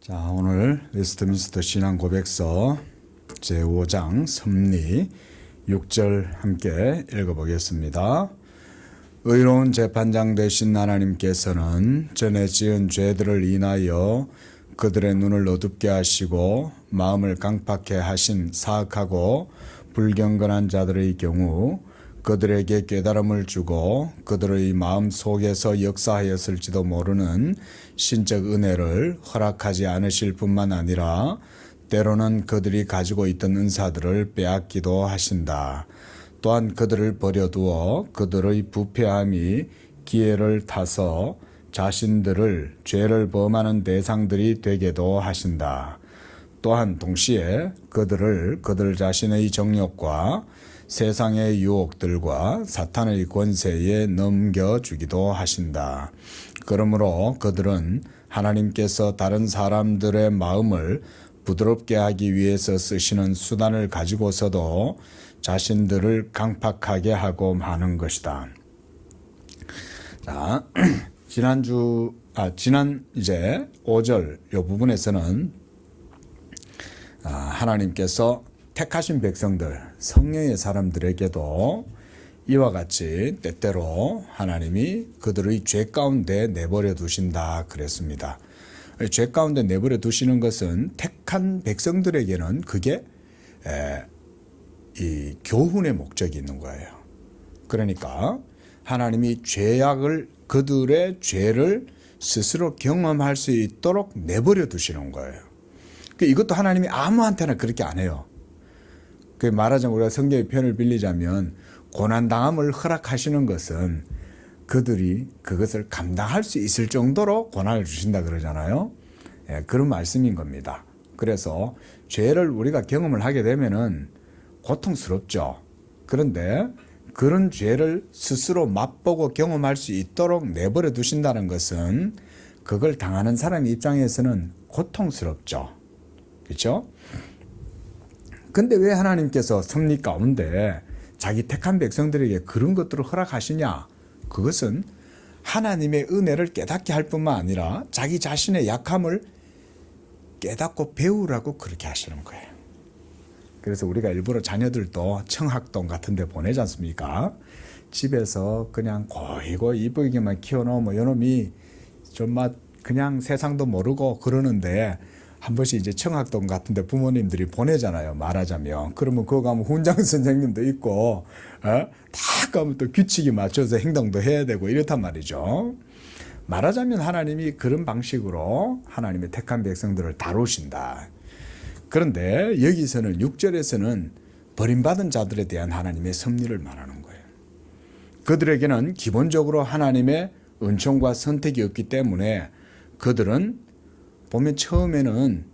자, 오늘 웨스트민스터 신앙 고백서 제5장 섭리 6절 함께 읽어보겠습니다. 의로운 재판장 되신 하나님께서는 전에 지은 죄들을 인하여 그들의 눈을 어둡게 하시고 마음을 강팍해 하신 사악하고 불경건한 자들의 경우 그들에게 깨달음을 주고 그들의 마음 속에서 역사하였을지도 모르는 신적 은혜를 허락하지 않으실 뿐만 아니라 때로는 그들이 가지고 있던 은사들을 빼앗기도 하신다. 또한 그들을 버려두어 그들의 부패함이 기회를 타서 자신들을 죄를 범하는 대상들이 되게도 하신다. 또한 동시에 그들을 그들 자신의 정욕과 세상의 유혹들과 사탄의 권세에 넘겨주기도 하신다. 그러므로 그들은 하나님께서 다른 사람들의 마음을 부드럽게 하기 위해서 쓰시는 수단을 가지고서도 자신들을 강팍하게 하고 마는 것이다. 자, 지난 이제 5절 이 부분에서는 하나님께서 택하신 백성들, 성령의 사람들에게도 이와 같이 때때로 하나님이 그들의 죄 가운데 내버려 두신다 그랬습니다. 죄 가운데 내버려 두시는 것은 택한 백성들에게는 그게 이 교훈의 목적이 있는 거예요. 그러니까 하나님이 그들의 죄를 스스로 경험할 수 있도록 내버려 두시는 거예요. 이것도 하나님이 아무한테나 그렇게 안 해요. 말하자면 우리가 성경의 표현을 빌리자면 고난당함을 허락하시는 것은 그들이 그것을 감당할 수 있을 정도로 고난을 주신다 그러잖아요. 그런 말씀인 겁니다. 그래서 죄를 우리가 경험을 하게 되면은 고통스럽죠. 그런데 그런 죄를 스스로 맛보고 경험할 수 있도록 내버려 두신다는 것은 그걸 당하는 사람 입장에서는 고통스럽죠. 그렇죠? 근데 왜 하나님께서 섭리 가운데 자기 택한 백성들에게 그런 것들을 허락하시냐? 그것은 하나님의 은혜를 깨닫게 할 뿐만 아니라 자기 자신의 약함을 깨닫고 배우라고 그렇게 하시는 거예요. 그래서 우리가 일부러 자녀들도 청학동 같은 데 보내지 않습니까? 집에서 그냥 고이고 이쁘게만 키워놓으면 요놈이 좀 그냥 세상도 모르고 그러는데 한 번씩 이제 청학동 같은 데 부모님들이 보내잖아요. 말하자면. 그러면 그거 가면 훈장 선생님도 있고, 다 가면 또 규칙이 맞춰서 행동도 해야 되고 이렇단 말이죠. 말하자면 하나님이 그런 방식으로 하나님의 택한 백성들을 다루신다. 그런데 여기서는 6절에서는 버림받은 자들에 대한 하나님의 섭리를 말하는 거예요. 그들에게는 기본적으로 하나님의 은총과 선택이 없기 때문에 그들은 보면 처음에는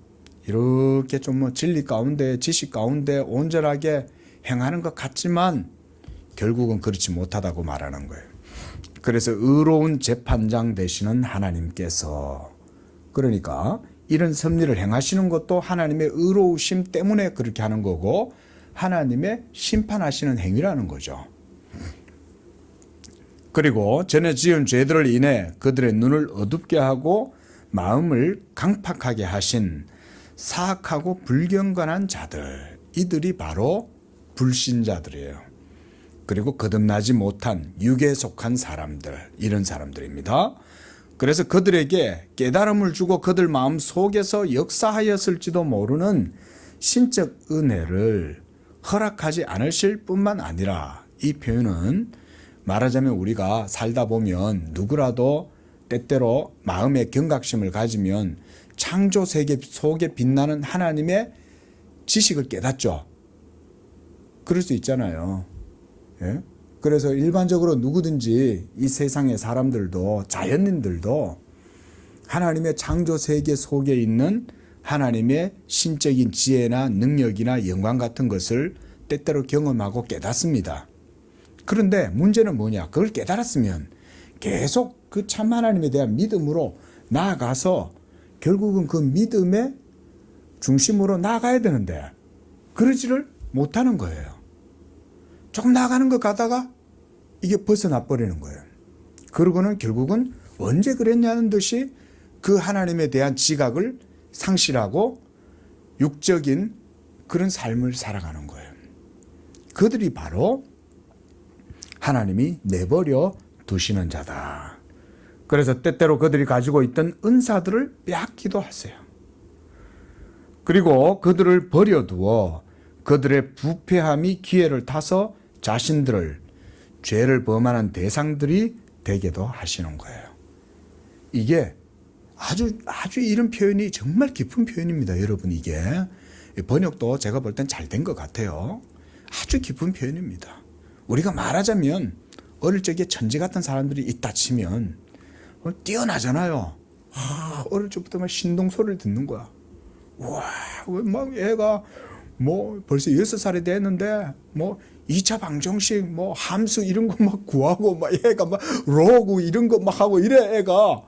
이렇게 좀 진리 가운데 지식 가운데 온전하게 행하는 것 같지만 결국은 그렇지 못하다고 말하는 거예요. 그래서 의로운 재판장 되시는 하나님께서 그러니까 이런 섭리를 행하시는 것도 하나님의 의로우심 때문에 그렇게 하는 거고 하나님의 심판하시는 행위라는 거죠. 그리고 전에 지은 죄들을 인해 그들의 눈을 어둡게 하고 마음을 강팍하게 하신 사악하고 불경건한 자들, 이들이 바로 불신자들이에요. 그리고 거듭나지 못한 육에 속한 사람들, 이런 사람들입니다. 그래서 그들에게 깨달음을 주고 그들 마음 속에서 역사하였을지도 모르는 신적 은혜를 허락하지 않으실 뿐만 아니라 이 표현은 말하자면 우리가 살다 보면 누구라도 때때로 마음의 경각심을 가지면 창조 세계 속에 빛나는 하나님의 지식을 깨닫죠. 그럴 수 있잖아요. 예? 그래서 일반적으로 누구든지 이 세상의 사람들도 자연인들도 하나님의 창조 세계 속에 있는 하나님의 신적인 지혜나 능력이나 영광 같은 것을 때때로 경험하고 깨닫습니다. 그런데 문제는 뭐냐? 그걸 깨달았으면 계속 그 참 하나님에 대한 믿음으로 나아가서 결국은 그 믿음의 중심으로 나아가야 되는데 그러지를 못하는 거예요. 조금 나아가는 것 가다가 이게 벗어나 버리는 거예요. 그러고는 결국은 언제 그랬냐는 듯이 그 하나님에 대한 지각을 상실하고 육적인 그런 삶을 살아가는 거예요. 그들이 바로 하나님이 내버려 두시는 자다. 그래서 때때로 그들이 가지고 있던 은사들을 빼앗기도 하세요. 그리고 그들을 버려두어 그들의 부패함이 기회를 타서 자신들을 죄를 범하는 대상들이 되게도 하시는 거예요. 이게 아주 이런 표현이 정말 깊은 표현입니다. 여러분, 이게 번역도 제가 볼 땐 잘 된 것 같아요. 아주 깊은 표현입니다. 우리가 말하자면 어릴 적에 천재 같은 사람들이 있다 치면 뛰어나잖아요. 어릴 적부터 막 신동 소리를 듣는 거야. 와, 막 애가 뭐 벌써 6살이 됐는데 뭐 2차 방정식 뭐 함수 이런 거 막 구하고 막 애가 막 로그 이런 거 막 하고 이래 애가.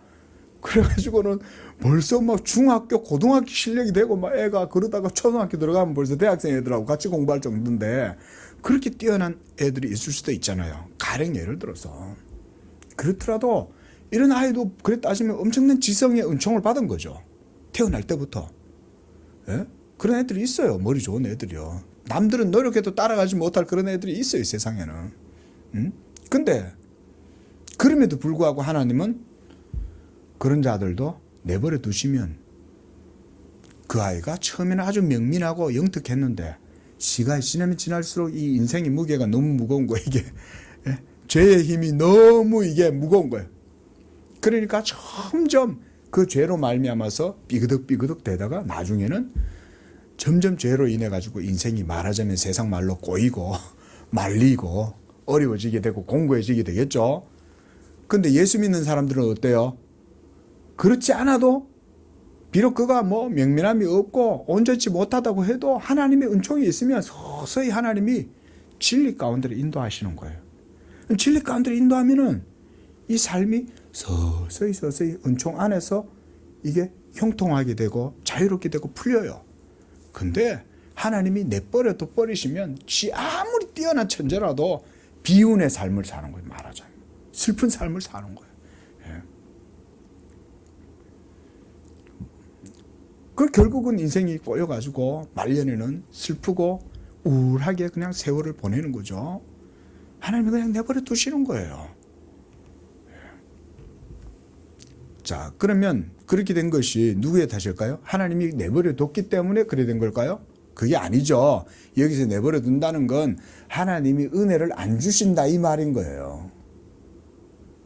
그래가지고는 벌써 막 중학교 고등학교 실력이 되고 막 애가 그러다가 초등학교 들어가면 벌써 대학생 애들하고 같이 공부할 정도인데 그렇게 뛰어난 애들이 있을 수도 있잖아요. 가령 예를 들어서 그렇더라도 이런 아이도 그래 따지면 엄청난 지성의 은총을 받은 거죠. 태어날 때부터. 예? 그런 애들이 있어요. 머리 좋은 애들이요. 남들은 노력해도 따라가지 못할 그런 애들이 있어요, 세상에는. 근데 그럼에도 불구하고 하나님은 그런 자들도 내버려 두시면 그 아이가 처음에는 아주 명민하고 영특했는데 시간이 지나면 지날수록 이 인생의 무게가 너무 무거운 거예요. 이게 죄의 힘이 너무 이게 무거운 거예요. 그러니까 점점 그 죄로 말미암아서 삐그덕삐그덕 되다가 나중에는 점점 죄로 인해 가지고 인생이 말하자면 세상 말로 꼬이고 말리고 어려워지게 되고 공고해지게 되겠죠. 근데 예수 믿는 사람들은 어때요? 그렇지 않아도 비록 그가 뭐 명민함이 없고 온전치 못하다고 해도 하나님의 은총이 있으면 서서히 하나님이 진리 가운데로 인도하시는 거예요. 진리 가운데로 인도하면은 이 삶이 서서히 은총 안에서 이게 형통하게 되고 자유롭게 되고 풀려요. 근데 하나님이 내버려둬 버리시면 지 아무리 뛰어난 천재라도 비운의 삶을 사는 거예요. 말하자면 슬픈 삶을 사는 거예요. 그 결국은 인생이 꼬여가지고 말년에는 슬프고 우울하게 그냥 세월을 보내는 거죠. 하나님이 그냥 내버려 두시는 거예요. 자, 그러면 그렇게 된 것이 누구의 탓일까요? 하나님이 내버려 뒀기 때문에 그래 된 걸까요? 그게 아니죠. 여기서 내버려 둔다는 건 하나님이 은혜를 안 주신다 이 말인 거예요.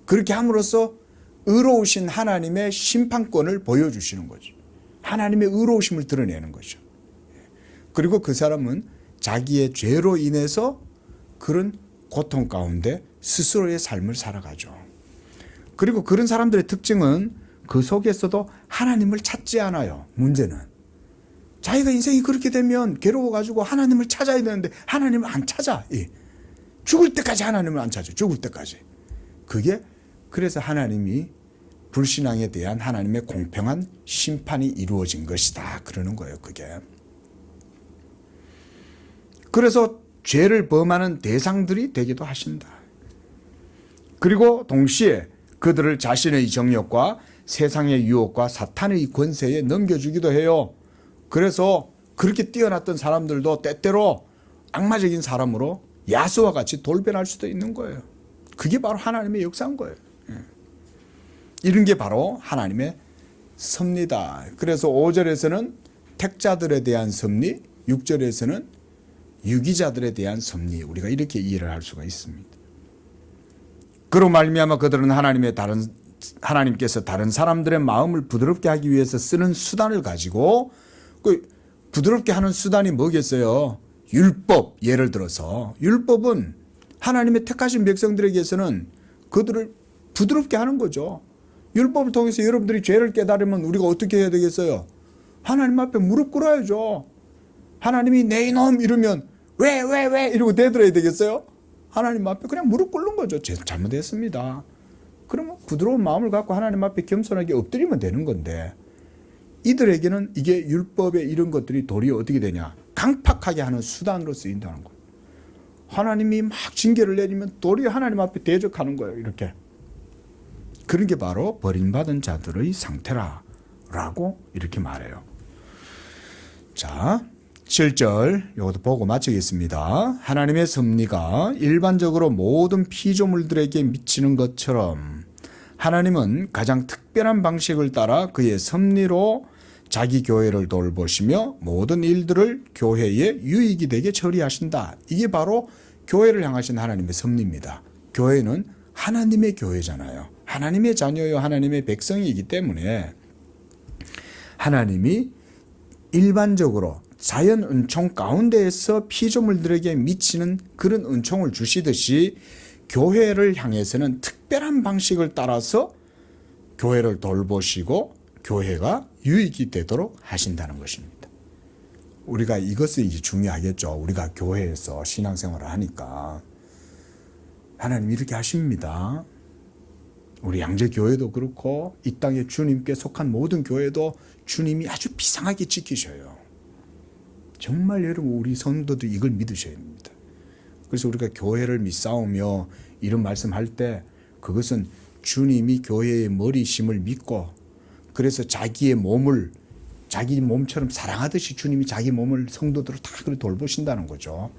그렇게 함으로써 의로우신 하나님의 심판권을 보여주시는 거죠. 하나님의 의로우심을 드러내는 거죠. 그리고 그 사람은 자기의 죄로 인해서 그런 고통 가운데 스스로의 삶을 살아가죠. 그리고 그런 사람들의 특징은 그 속에서도 하나님을 찾지 않아요. 문제는 자기가 인생이 그렇게 되면 괴로워가지고 하나님을 찾아야 되는데 하나님을 안 찾아. 죽을 때까지 하나님을 안 찾아. 죽을 때까지. 그게 그래서 하나님이 불신앙에 대한 하나님의 공평한 심판이 이루어진 것이다. 그러는 거예요. 그게. 그래서 죄를 범하는 대상들이 되기도 하신다. 그리고 동시에 그들을 자신의 정욕과 세상의 유혹과 사탄의 권세에 넘겨주기도 해요. 그래서 그렇게 뛰어났던 사람들도 때때로 악마적인 사람으로 야수와 같이 돌변할 수도 있는 거예요. 그게 바로 하나님의 역사인 거예요. 이런 게 바로 하나님의 섭리다. 그래서 5절에서는 택자들에 대한 섭리, 6절에서는 유기자들에 대한 섭리, 우리가 이렇게 이해를 할 수가 있습니다. 그로 말미암아 그들은 하나님께서 다른 사람들의 마음을 부드럽게 하기 위해서 쓰는 수단을 가지고 그 부드럽게 하는 수단이 뭐겠어요? 율법. 예를 들어서 율법은 하나님의 택하신 백성들에게서는 그들을 부드럽게 하는 거죠. 율법을 통해서 여러분들이 죄를 깨달으면 우리가 어떻게 해야 되겠어요? 하나님 앞에 무릎 꿇어야죠. 하나님이 내 이놈 이러면 왜 이러고 대들어야 되겠어요? 하나님 앞에 그냥 무릎 꿇는 거죠. 잘못했습니다. 그러면 부드러운 마음을 갖고 하나님 앞에 겸손하게 엎드리면 되는 건데 이들에게는 이게 율법의 이런 것들이 도리어 어떻게 되냐? 강팍하게 하는 수단으로 쓰인다는 거예요. 하나님이 막 징계를 내리면 도리어 하나님 앞에 대적하는 거예요. 이렇게. 그런 게 바로 버림받은 자들의 상태라 라고 이렇게 말해요. 자, 7절 이것도 보고 마치겠습니다. 하나님의 섭리가 일반적으로 모든 피조물들에게 미치는 것처럼 하나님은 가장 특별한 방식을 따라 그의 섭리로 자기 교회를 돌보시며 모든 일들을 교회에 유익이 되게 처리하신다. 이게 바로 교회를 향하신 하나님의 섭리입니다. 교회는 하나님의 교회잖아요. 하나님의 자녀요 하나님의 백성이기 때문에 하나님이 일반적으로 자연 은총 가운데에서 피조물들에게 미치는 그런 은총을 주시듯이 교회를 향해서는 특별한 방식을 따라서 교회를 돌보시고 교회가 유익이 되도록 하신다는 것입니다. 우리가 이것이 이제 중요하겠죠. 우리가 교회에서 신앙생활을 하니까 하나님 이렇게 하십니다. 우리 양재교회도 그렇고 이 땅에 주님께 속한 모든 교회도 주님이 아주 비상하게 지키셔요. 정말 여러분 우리 성도들이 이걸 믿으셔야 됩니다. 그래서 우리가 교회를 믿사오며 이런 말씀할 때 그것은 주님이 교회의 머리심을 믿고 그래서 자기의 몸을 자기 몸처럼 사랑하듯이 주님이 자기 몸을 성도들을 다 그렇게 돌보신다는 거죠.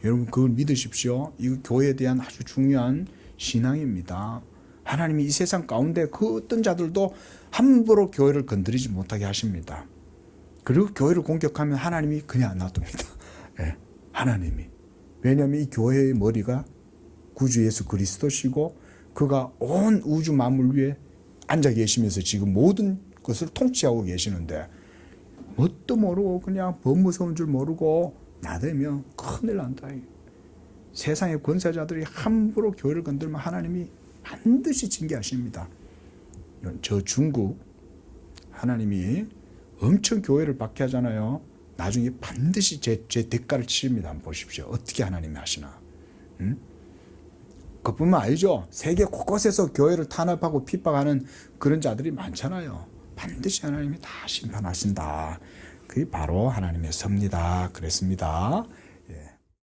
여러분 그걸 믿으십시오. 이거 교회에 대한 아주 중요한 신앙입니다. 하나님이 이 세상 가운데 그 어떤 자들도 함부로 교회를 건드리지 못하게 하십니다. 그리고 교회를 공격하면 하나님이 그냥 안 놔둡니다. 네, 하나님이. 왜냐하면 이 교회의 머리가 구주 예수 그리스도시고 그가 온 우주 만물 위에 앉아 계시면서 지금 모든 것을 통치하고 계시는데 뭣도 모르고 그냥 법무서운 줄 모르고 나대면 큰일 난다. 세상의 권세자들이 함부로 교회를 건들면 하나님이 반드시 징계하십니다. 저 중국 하나님이 엄청 교회를 박해하잖아요. 나중에 반드시 제 대가를 치릅니다. 한번 보십시오. 어떻게 하나님이 하시나. 그뿐만 아니죠. 세계 곳곳에서 교회를 탄압하고 핍박하는 그런 자들이 많잖아요. 반드시 하나님이 다 심판하신다. 그게 바로 하나님의 섭리다. 그랬습니다.